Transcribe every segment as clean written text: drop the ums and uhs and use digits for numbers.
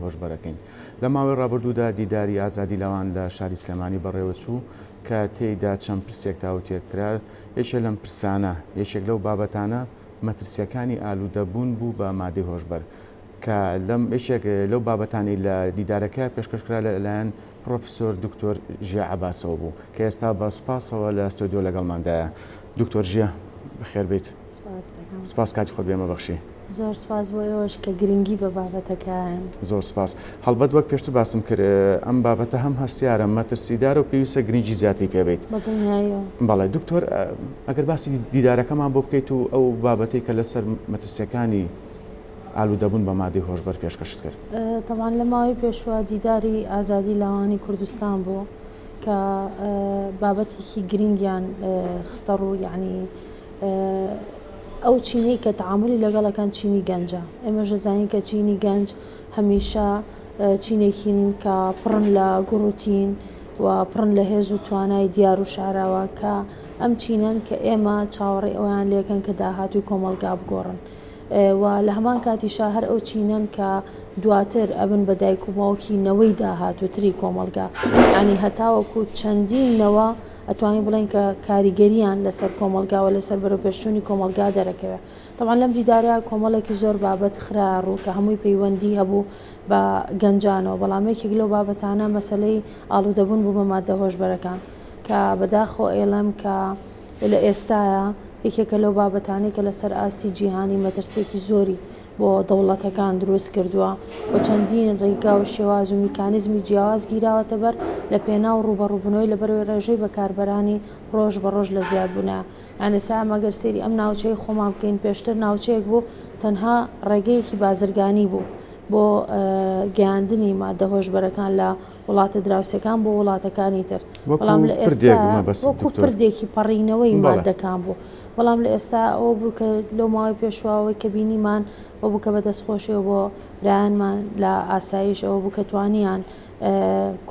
هۆشبەرەکەین. لە ماوەی ڕابردوودا دیداری ئازادی لەوان لە شاری سلێمانی بەڕێوە چوو کە تێیدا چەند پرسێک تاوتێتکرا. یەکێک لەم پرسانە یەکێک لەو بابەتانە مەترسیەکانی ئالوودەبوون بوو بە مادەی هۆشبەر کە لەم یەکێک لەو بابەتانی لە دیدارەکە پێشکەشکرا لەلایەن پرۆفسۆر دکتۆر ژیا عەباسەوە بوو کە ئێستا بە سوپاسەوە لە ستۆدیۆ لەگەڵماندایە. دکتۆر ژیا بەخێر بیت. سپاس کاتی خۆت بێمە بەخشی. زۆر سپاس بۆ ئێوەش کە گرنگی بە بابەتەکەیان. زۆر سپاس. هەڵبەت وەک پێشتر باسم کرد ئەم بابەتە هەم هەستیارە مەترسیدار و پێویستە گرنگی زیاتری پێبیت. بەڵێ دکتۆر ئەگەر باسی دیدارەکەمان بۆ بکەیت و ئەو بابەتەی کە لەسەر مەترسیەکانی ئالوودەبوون بە مادەی هۆشبەر پێشکەشت کرد. تەمان لە ماوەی پێشوە دیداری ئازادی لاوانی کوردستان بوو کە بابەتێکی گرنگیان خستە ڕوو، یعنی ئەو چینەی کە تعاملی لەگەڵەکان چینی گەنجە. ئێمە ژەزانین کە چینی گەنج هەمیشە چینێکین کە پڕن لە گوڕوتین و پڕن لە هێز و توانای دیار و شاراوە کە ئەم چینەن کە ئێمە چاوەڕێ ئەویان لێکەن کە داهاتوی کۆمەلگا بگۆڕن و لە هەمان کاتیشا هەر ئەو چینەن کە دواتر ئەبن بە دایک و باوکی نەوەی داهاتوتری کۆمەلگا، ینی هەتاوەکو چەندینەوە ئەتوانین بڵێن کە کاریگەریان لەسەر کۆمەلگاوە لەسەر بەرەوپێشچوونی کۆمەلگا دەرەکەوێت. تەمان لەم دیدارەیە کۆمەڵێکی زۆر بابەت خرا ڕوو کە هەمووی پەیوەندی هەبوو بە گەنجانەوە، بەڵام یەکێک لەو بابەتانە مەسەلەی ئالوودەبوون بوو بە مادە هۆشبەرەکان کە بەداخۆ ئێڵەم کە لە ئێستاە یەکێکە لەو بابەتانەی کە لەسەر ئاستی جیهانی مەترسێکی زۆری بۆ دەوڵەتەکان دروست کردووە و چەندین ڕێگا و شێواز و میکانیزمی جیاواز گیراوەتە بەر لە پێنا و ڕوبەڕووبوونەوەی لەبەرەوەی ڕێژەی بەکاربەرانی ڕۆژ بە ڕۆژ لە زیادبوونە. یانە سا مەگەر سێری ئەم ناوچەی خۆمان بکەین، پێشتر ناوچەیەک بوو تەنها ڕێگەیەکی بازرگانی بوو بۆ گەیاندنی مادە هۆشبەرەکان لە وڵاتە دراوسەکان بۆ وڵاتەکانی تر، بەڵام لە ئێستا وەکو پردێکی پەڕینەوەی مادەکان بوو. بەڵام لە ئێستا ئەوە بوو کە لەو ماوەی پێشواوەی کە بینیمان ئەو بوو کە بەدەستخۆشیەوە بۆ لایەنمان لە ئاسایش ئەوە بوو کە توانیان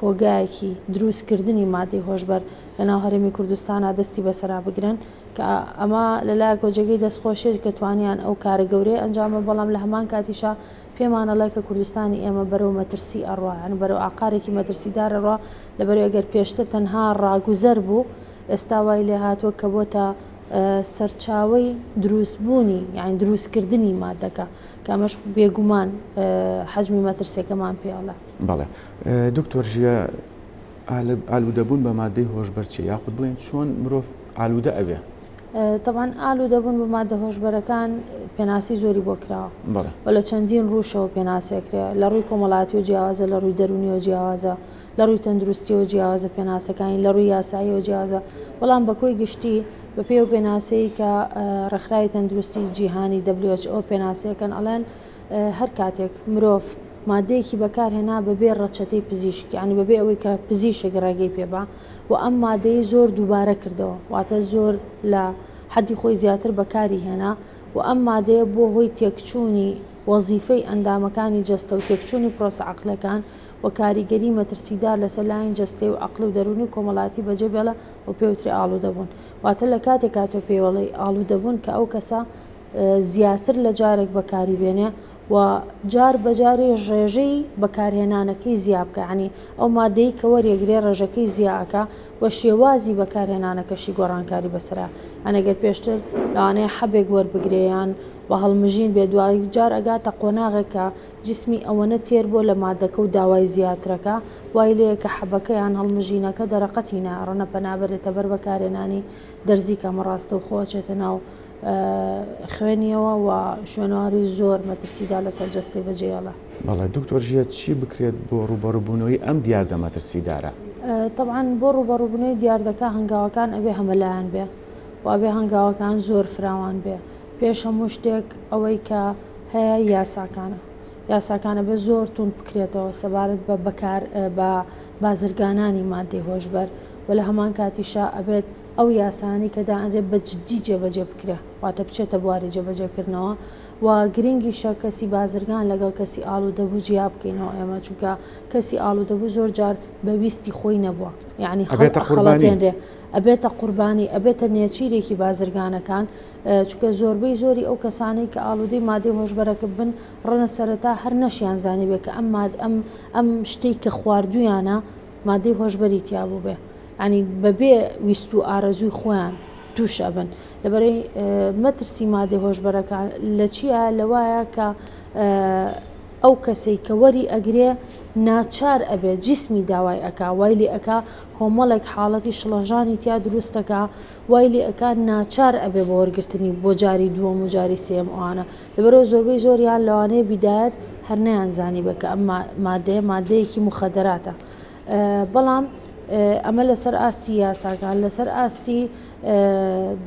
کۆگایەکی دروستکردنی مادەی هۆشبەر لە ناو هەرێمی کوردستانە دەستی بەسەرا بگرن کە ئەمە لەلایە کۆجێگەی دەستخۆشێت کە توانیان ئەو کارە گەورەی ئەنجامە، بەڵام لە هەمان کاتیشا پێمانەڵێ کە کوردستانی ئێمە بەرەو مەترسی ئەڕوایان بەرەو ئاقارێکی مەترسیدارە ڕوا لەبەرەوەی ئەگەر پێشتر تەنها ڕاگوزەر بوو، ئێستا وای لێ هاتووە کە بۆتە سەرچاوەی دروستبوونی یان دروستکردنی مادەکە کە ئەمەش بێگومان حەجمی مەترسێکەمان پێڵە. بەڵێ دکتۆر ژیا ئالوودەبوون بە مادەی هۆشبەر چیە، یاخود بڵێن چۆن مرۆڤ ئالوودە ئەبێ؟ طبعاً ئالوودەبوون بە مادە هۆشبەرەکان پێناسی زۆری بۆ کراوە و لە چەندین ڕووشەوە پێناسێکرێ، لە ڕووی کۆمەڵاتی و جیاوازە، لە ڕووی دەرونیەوە جیاوازە، لە ڕووی تەندروستیەوە جیاوازە پێناسەکانی، لە ڕووی یاساییەوە جیاوازە، بەڵام بەکۆی گشتی بە پێ و پێناسەی کە ڕێکخراوی تەندروستی جیهانی WHO پێناسەکەن ئەڵێن هەر کاتێک مرۆڤ مادەیەکی بەکارهێنا بەبێ ڕەچەتەی پزیشک، یعنی بەبێ ئەوەی کە پزیشک ڕێگەی پێبا و ئەم مادەی زۆر دووبارە کردەوە، واتە زۆر لە حەدی خۆی زیاتر بەکاری هێنا و ئەم مادەیە بۆ هۆی تێکچوونی وەزیفەی ئەندامەکانی جەستە و تێکچوونی پرۆسە عەقلەکان و کاریگەری مەترسیدار لەسەر لایەن جەستەی و عەقڵ و دەرونی کۆمەڵاتی بەجێ بێڵە و پێوتری ئالوودەبوون. واتە لە کاتێک کاتۆ پێوەڵی ئالوودەبوون کە ئەو کەسە زیاتر لە جارێک بەکاری بێنێ و جار بەجارێ ڕێژەی بەکارهێنانەکەی زیاد بکە، ینی ئەو مادەی کە وەرێگرێ ڕێژەکەی زیاکە و شێوازی بەکارهێنانەکەشی گۆڕانکاری بەسرە. ئەنەگەر پێشتر لەوانەیە حەبێک وەربگرێیان بە هەڵمژین بێ، دوای جار ئەگاتە قۆناغێکە جسمی ئەوەنە تێر بۆ لە مادەکە و داوای زیاترەکە، وای لێ کە حەبەکەیان هەڵمژینەکە دەرەقەتی ناڕەنە پەنابێتە بەر بەکارهێنانی دەرزی کەمە ڕاستە و خۆچێتە ناو خوێنیەوە و شوێنەواری زۆر مەترسیدا لەسەر جەستەی بەجێڵە. بەڵێ دکتۆر ژیا چی بکرێت بۆ ڕوبەڕووبوونەوەی ئەم دیاردە مەترسیدارە؟ طبعاً بۆ ڕوبەڕووبوونەوەی دیاردەکە هەنگاوەکان ئەبێ هەمەلایەن بێ و ئەبێ هەنگاوەکان زۆر فراوان بێ. پێش هەموو شتێک ئەوەی کە هەیە یاساکانە بێ زۆر تون بکرێتەوە سەبارەت بە بەکار بە بازرگانانی مادەی هۆشبەر و لە هەمان کاتیشا ئەبێت ئەو یاسانی کە دائەنرێت بە جددی جێبەجێ بکرێ، واتە بچێتە بواری جێبەجێکردنەوە و گرنگیشە کەسی بازرگان لەگەڵ کەسی ئاڵوودەبوو جیا بکەینەوە ئێمە چونکە کەسی ئاڵوودەبوو زۆر جار بەویستی خۆی نەبووە یعنی خەڵەتێنرێ ئەبێتە قوربانی ئەبێتە نێچیرێکی بازرگانەکان چونکە زۆربەی زۆری ئەو کەسانەی کە ئاڵودەی مادەی هۆشبەرەکە بن ڕەنە سەرەتا هەر نەشیان زانی بێت کە ئەم شتێک کە خواردویانە مادەی هۆشبەری تیابوو بێ ینی بەبێ ویست و ئارەزووی خۆیان تووشە بن لەبەرەی مەترسی مادەی هۆشبەرەکان لە چیە لەوایە کە ئەو کەسەی کە وەری ئەگرێ ناچار ئەبێ جسمی داوای ئەکا وای لێ ئەکا کۆمەڵێک حاڵەتی شڵەژانی تیا دروستەکە وای لێ ئەکا ناچار ئەبێ بە وەرگرتنی بۆ جاری دووەم و جاری سێم ئەوانە لەبەرەوە زۆربەی زۆریان لەوانەیە بیدایەت هەر نەیان زانی بێ کە ئەم مادەیەکی مخەدەراتە بەڵام ئەمە لەسەر ئاستی یاساکان لەسەر ئاستی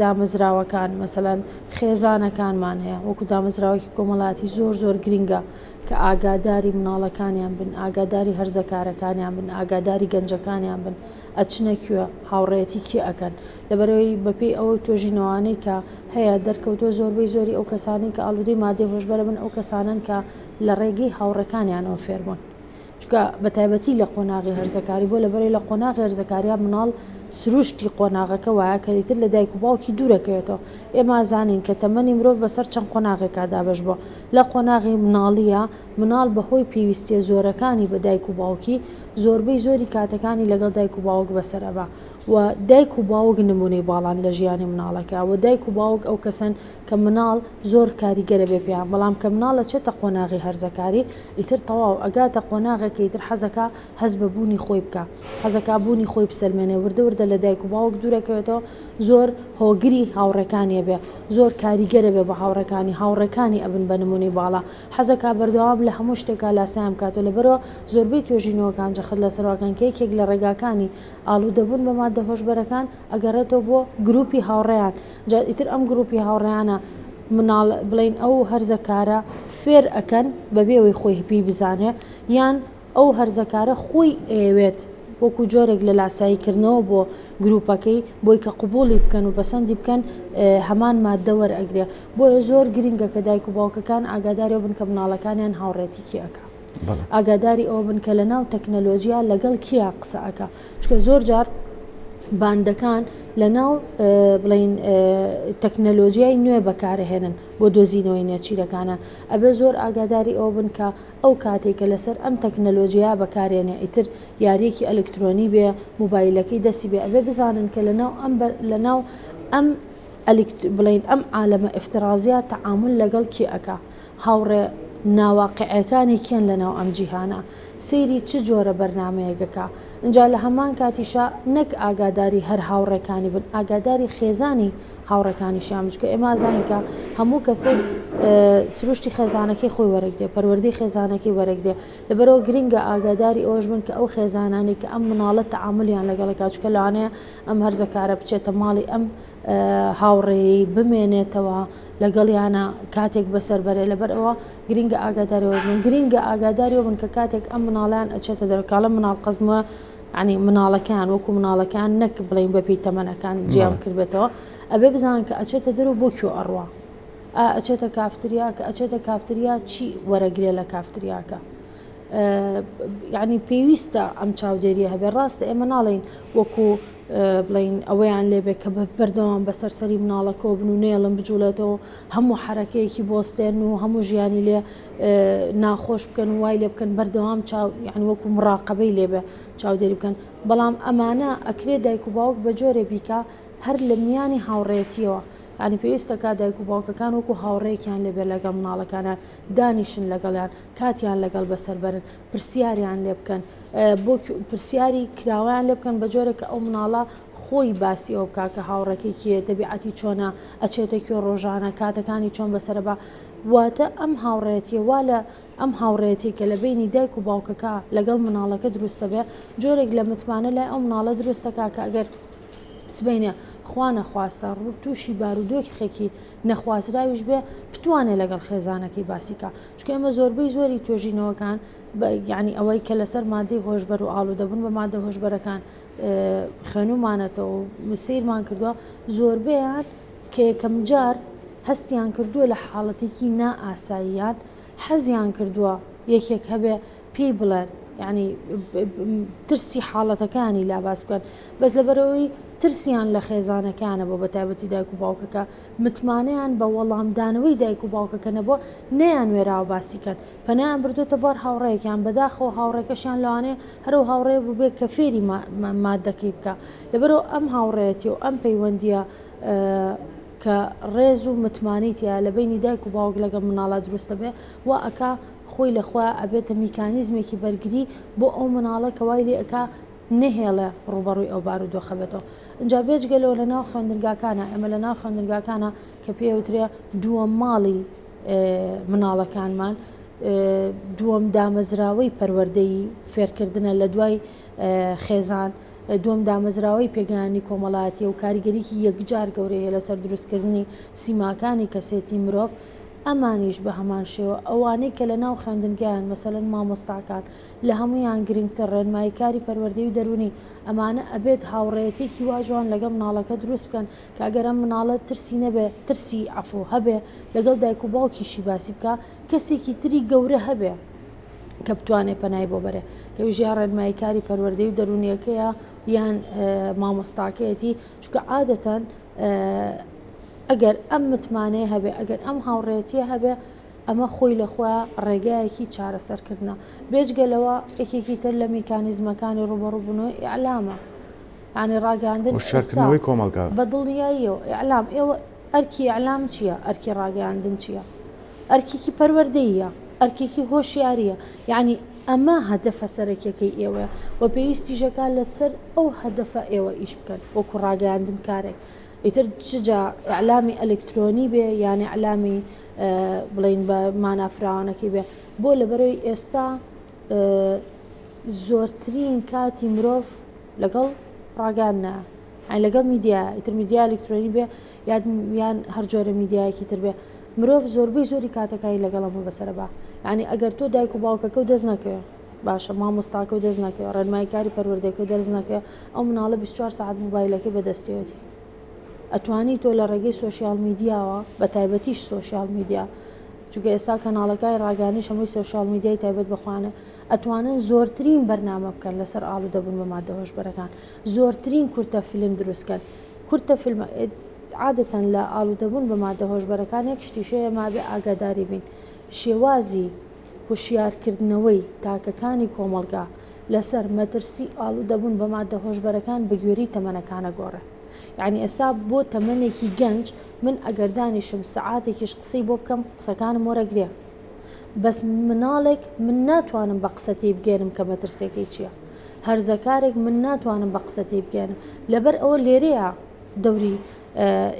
دامەزراوەکان مەسەلەن خێزانەکانمان هەیە وەکو دامەزراوەکی کۆمەڵاتی زۆر گرینگە کە ئاگاداری مناڵەکانیان بن ئاگاداری هەرزەکارەکانیان بن ئاگاداری گەنجەکانیان بن ئەچنەکوێ هاوڕێتی کی ئەکەن لەبەرەوەی بەپێی ئەوە تۆژینەوانەی کە هەیە دەرکەوتۆ زۆربەی زۆری ئەو کەسانی کە ئاڵودەی مادەی هۆشبەرە بن ئەو کەسانن کە لە ڕێگەی هاوڕەکانیانەوە فێربوون چکە بە تایبەتی لە قۆناغی هەرزەکاری بۆ لەبەرەی لە قۆناغی هەرزەکاریان مناڵ سروشتی قۆناغەکە وایە کەریتر لە دایک و باوکی دوورەکەوێتەوە ئێمە زانین کە تەمەنی مرۆڤ بەسەر چەند قۆناغێکا دابەش بووە لە قۆناغی مناڵیە مناڵ بەهۆی پێویستیە زۆرەکانی بە دایک و باوکی زۆربەی زۆری کاتەکانی لەگەڵ دایک و باوک بەسەرەبا و دایک و باوک نمونەی باڵان لە ژیانی مناڵەکە و دایک و باوک ئەو کەسن کە مناڵ زۆر کاریگەرە بێ پێیان بەڵام کە مناڵە چێتە قۆناغی هەرزەکاری ئیتر تەواو ئەگاتە قۆناغەکە ئیتر حەزەکە هەز بە بوونی خۆی بکە حەزەکە بوونی خۆی بسەلمێنێ وردە لە دایک و باوک دوورەکەوێتەوە زۆر هۆگری هاوڕەکانیە بێ زۆر کاریگەرە بێ بە هاوڕەکانی ئەبن بە نمونەی باڵا حەزەکە بەردەوام لە هەموو شتێکا لاسایان کاتۆ لەبەرەوە زۆربەی توێژینەوەکان جەخت لەسەرواکان کە یەکێک لە ڕێگاکانی ئاڵوودەبوون بە مادە هۆشبەرەکان ئەگەڕێتەوە بۆ گروپی هاوڕێیان جا ئیتر ئەم گروپی هاوڕێیانە مناڵ بڵین ئەو هەرزەکارە فێر ئەکەن بەبێەوەی خۆی هپی بزانێ یان ئەو هەرزەکارە خۆی ئەوێت وەکو جۆرێک لە لاساییکردنەوە بۆ گروپەکەی بۆی کە قوبوڵی بکەن و بەسەندی بکەن هەمان مادە وەرئەگرێ بۆیە زۆر گرینگە کە دایک و باوکەکان ئاگاداری بن کە مناڵەکانیان هاوڕێتی کیەکە ئاگاداری ئەوە بن کە لە ناو تەکنەلۆژیا لەگەڵ کیا قسە ئەکە چکە زۆر جار باندەکان لە ناو بڵین تەکنەلۆژیای نوێ بەکارهێنن بۆ دۆزینەوەی نێچیرەکانان ئەبێ زۆر ئاگاداری ئەوە بن کە ئەو کاتێکە لەسەر ئەم تەکنەلۆژیا بەکارێنێ ئیتر یاریەکی ئەلکترۆنی بێ موبایلەکەی دەستی بێ ئەبێ بزانن کە لە ناو ئەم بڵین ئەم عالەمە ئفترازیە تەعامل لەگەڵ کی ئەکا هاوڕێ ناواقعەکانی کێن لە ناو ئەم جیهانە سەیری چ جۆرە بەرنامەیەکەکە اینجا لە هەمان کاتیشا نەک ئاگاداری هەر هاوڕێکانی بن ئاگاداری خێزانی هاوڕەکانیشیان بچکە ئێمە زانینکە هەموو کەسێک سروشتی خێزانەکەی خۆی وەرەگرێ پەروەردەی خێزانەکەی وەرەگرێ لەبەرەوە گرینگە ئاگاداری ئەوەش بن کە ئەو خێزانانی کە ئەم مناڵە تەعاملیان لەگەڵەکە چکە لەوانەیە ئەم هەرزەکارە بچێتە ماڵی ئەم هاوڕێی بمێنێتەوە لەگەڵیانە کاتێک بەسەر بەرێ لەبەر ئەوە گرینگە ئاگاداریەوەش بن گرینگە ئاگاداریەوە بن کە کاتێک ئەم مناڵیان ئەچێتە دەرکاڵە مناڵ قەزمە عنی مناڵەکان وەکو مناڵەکان نەک بڵین بەپی تەمەنەکان جیام کردبێتەوە ئەبێ بزانن کە ئەچێتە دەرو بۆ کێ ئەڕوا ئەچێتە کافتریا کە ئەچێتە کافتریا چی وەرەگرێ لە کافتریاکە یعنی پێویستە ئەم چاودێریە هەبێ ڕاستە ئێمە ناڵین وەکو بڵین ئەوەیان لێبێ کە بەردەوام بەسەرسەری مناڵەکەەوە بن و نێڵم بجوولێتەوە هەموو حرەکەیەکی بۆستێن و هەموو ژیانی لێ ناخۆش بکەن و وای لێ بکەن بەردەوام یعنی وەکو مراقبەی لێبێ چاودێری بکەن بەڵام ئەمانە ئەکرێ دایک و باوک بە جۆرێ بیکە هەر لە میانی هاوڕێتیەوە ینی پێویستەکە دایک و باوکەکان وەکو هاوڕێکیان لێبێ لەگەڵ مناڵەکانە دانیشن لەگەڵیان کاتیان لەگەڵ بەسەر بەرن پرسیاریان لێ بکەن بۆ پرسیاری کراوەیان لێ بکەن بە جۆرێک ئەو مناڵە خۆی باسی ئەو بکە کە هاوڕێکی کێ دەبیعەتی چۆنە ئەچێتێکی ڕۆژانە کاتەکانی چۆن بەسەرەبا واتە ئەم هاوڕێتیە وا لە ئەم هاوڕێتی کە لە بینی دایک و باوکەکە لەگەڵ مناڵەکە دروستە بێ جۆرێک لە متمانە لای ئەو مناڵە دروستەکە کە ئەگەر سبینە خوا نەخواستە ڕوو تووشی بارودۆکێکی نەخوازراویش بێ بتوانێت لەگەڵ خێزانەکەی باسیکە چکە ئێمە زۆربەی زۆری توێژینەوەکان یعنی ئەوەی کە لەسەر مادەی هۆشبەر و ئاڵوودەبوون بە مادە هۆشبەرەکان خوێنومانەتەوە و سیرمان کردووە زۆربەیان کە یەکەم جار هەستیان کردووە لە حاڵەتێکی نائاساییان حەزیان کردووە یەکێک هەبێ پێی بڵێن یعنی ترسی حاڵەتەکانی لا باس بکەن بەس لەبەرەوەی ترسیان لە خێزانەکانە بۆ بە تایبەتی دایک و باوکەکە متمانەیان بە وەڵامدانەوەی دایک و باوکەکە نەبووە نەیان وێراوە باسیکەن پەنایان بردوێتە بەر هاوڕەیەکیان بەداخەوە هاوڕێکەشیان لەوانەیە هەرو هاوڕێ ببێت کە فێری مادەکەی بکە لەبەرەوە ئەم هاوڕێتی و ئەم پەیوەندیە کە ڕێز و متمانیتە لە بینی دایک و باوک لەگە مناڵە دروستە بێ و ئەکا خۆی لەخوا ئەبێتە میکانیزمێکی بەرگری بۆ ئەو مناڵە کەوای لێ ئەکا نهێڵە ڕوبەڕووی ئەو بارودۆ خەبێتەوە اینجا بێجگەلەوە لە ناو خوێندنگاکانە ئەمە لە ناو خوێندنگاکانە کە پێوترێ دووەم ماڵی مناڵەکانمان دووەم دامەزراوەی پەروەردەی فێرکردنە لە دوای خێزان دووەم دامەزراوەی پێگەیانی کۆمەڵایەتی و کاریگەریکی یەکجار گەورەیە لەسەر دروستکردنی سیماکانی کەسێتی مرۆڤ ئەمانیش بە هەمان شێوە ئەوانەی کە لە ناو خوێندنگیان مەسەلەن مامۆستاکان لە هەمویان گرنگتر ڕێنماییکاری پەروەردەی و دەرونی ئەمانە ئەبێت هاوڕێتێکی واجوان لەگەڵ مناڵەکە دروست بکەن کە ئەگەرە مناڵە ترسی نەبێ ترسی عەفو هەبێ لەگەڵ دایک و باوکیشی باسی بکە کەسێکی تری گەورە هەبێ کە بتوانێت پەنای بۆ بەرێ کە ویژیا ڕێنماییکاری پەروەردەی و دەرونیەکەیە یان مامۆستاکەیەتی چکە عادەتەن ئەگەر ئەم متمانەیە هەبێ ئەگەر ئەم هاوڕێتیە هەبێ ئەمە خۆی لەخوا ڕێگایەکی چارەسەرکردنە بێجگەلەوە یەکێکی تر لە میکانیزمەکانی ڕوبەڕووبوونەوەی ئیعلامە ینی ڕاگەاندن شارکردنەوەی کۆمەلگا بە دڵنیاییەوە ئیعلام ئێوە ئەرکی ئیعلام چییە ئەرکی ڕاگەاندن چییە ئەرکێکی پەروەردەیە ئەرکێکی هۆشیاریە یعنی ئەمە هەدەفە سەرەکیەکەی ئێوە و پێویستیژەکان لەسەر ئەو هەدەفە ئێوە ئیش بکەن وەکو ڕاگەاندن کارێک ئیتر چجا ئیعلامی ئەلکترۆنی بێ یانی ئیعلامی بڵین بە مانافراوانەکەی بێ بۆ لەبەرەوەی ئێستا زۆرترین کاتی مرۆڤ لەگەڵ ڕاگەاندنە لەگەڵ میدیا ئیتر میدیا ئەلکترۆنی بێ یان هەر جۆرە میدیایەکی تر بێ مرۆڤ زۆربەی زۆری کاتەکانی لەگەڵەمە بەسەر بە ینی ئەگەر تۆ دایک و باوکەکە و دەست نەکەوێ باشە مامۆستاکە و دەست نەکەوێ ڕێنماییکاری پەروەردەیەکە و دەست نەکەوێ ئەو مناڵە 24 ساعت موبایلەکەی بەدەستێتی ئەتوانی تۆ لە ڕێگەی سۆشیال میدیاوە بە تایبەتیش سۆشیال میدیا چونکە ئێستا کەناڵەکانی ڕاگەاندنی هەمووی سۆشیال میدیای تایبەت بخوانە ئەتوانن زۆرترین بەرنامە بکەن لەسەر ئاڵوودەبوون بە مادە هۆشبەرەکان زۆرترین کورتە فیلم دروستکەن کورتە فیلم عادەتەن لە ئاڵوودەبوون بە مادە هۆشبەرەکان یەک شتیشەیە مابێ ئاگاداری بین شێوازی هوشیارکردنەوەی تاکەکانی کۆمەلگا لەسەر مەترسی ئاڵوودەبوون بە مادە هۆشبەرەکان بە گوێرەی تەمەنەکانە گۆڕە یعنی ئێستا بۆ تەمەنێکی گەنج من ئەگەر دانیشم سەعاتێکیش قسەی بۆ بکەم قسەکانم وەرەگرێ بەس مناڵێک من ناتوانم بە قسەتی بگێنم کە مەترسێکی چییە هەرزەکارێک من ناتوانم بە قسەتی بگێنم لەبەر ئەوە لێرەیە دەوری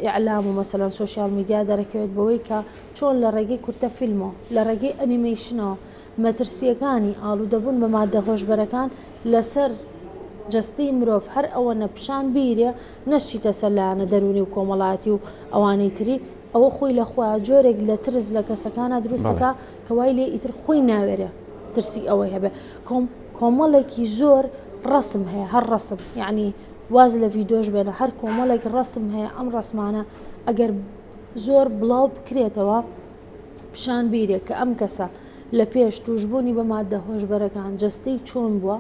ئیعلام و مەسەلەن سۆشیال میدیا دەرەکەوێت بەوەی کە چۆن لە ڕێگەی کورتە فیلمەوە لە ڕێگەی ئەنیمەیشنەوە مەترسیەکانی ئاڵوودەبوون بە مادە هۆشبەرەکان لەسەر جەستەی مرۆڤ هەر ئەوە نەپشان بیرێ نەشیتە سەرلایەنە دەرونی و کۆمەڵایەتی و ئەوانەی تری ئەوە خۆی لەخوا جۆرێک لە ترس لە کەسەکانە دروستەکە کەوای لێ ئیتر خۆی ناوێرە ترسی ئەوەی هەبێ کۆمەڵێکی زۆر ڕسم هەیە هەر ڕسم یعنی واز لە ڤیدۆش بێنە هەر کۆمەڵێک ڕسم هەیە ئەم ڕسمانە ئەگەر زۆر بڵاو بکرێتەوە پیشان بیرێک کە ئەم کەسە لە پێش توشبوونی بە مادە هۆشبەرەکان جەستەی چۆن بووە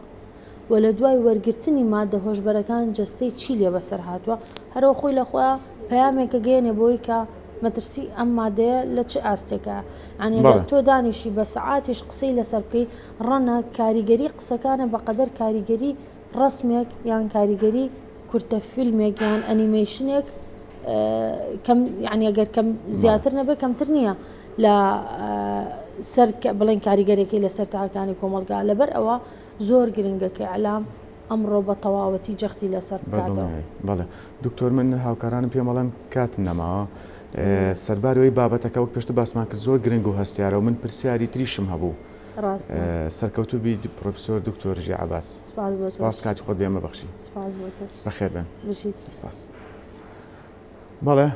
و لە دوای وەرگرتنی مادە هۆشبەرەکان جەستەی چی لێ بەسەر هاتووە هەرەوە خۆی لەخوا پەیامێکە گەێنێ بۆی کە مەترسی ئەم مادەیە لە چه ئاستێکە ئەگەر تۆ دانیشی بە سەعاتیش قسەی لەسەر بکەی ڕەنە کاریگەری قسەکانە بەقەدەر کاریگەری ڕسمێک یان کاریگەری کورتە فیلمێک یان ئەنیمەیشنێک کەم یعنی ئەگەر کەم زیاتر نەبێ کەمتر نییە لە سەر بڵێن کاریگەرێکی لەسەر تاکانی کۆمەلگا لەبەر ئەوە زۆر گرنگە کە ئیعلام ئەمڕۆ بە تەواوەتی جەختی لەسەر بکاتەوە. بەڵێ دکتۆر من هاوکارانم پێم بەڵێن کات نەماوە سەربارەوەی بابەتەکە وەک پێشتر باسمان کرد زۆر گرنگ و هەستیارە و من پرسیاری تریشم هەبوو سەرکەوتوبی پرۆفیسۆر دکتۆر ژێ عەباس سپاس کاتی خۆت بێمە بەخشی بەخێر بن سپاس بەڵێ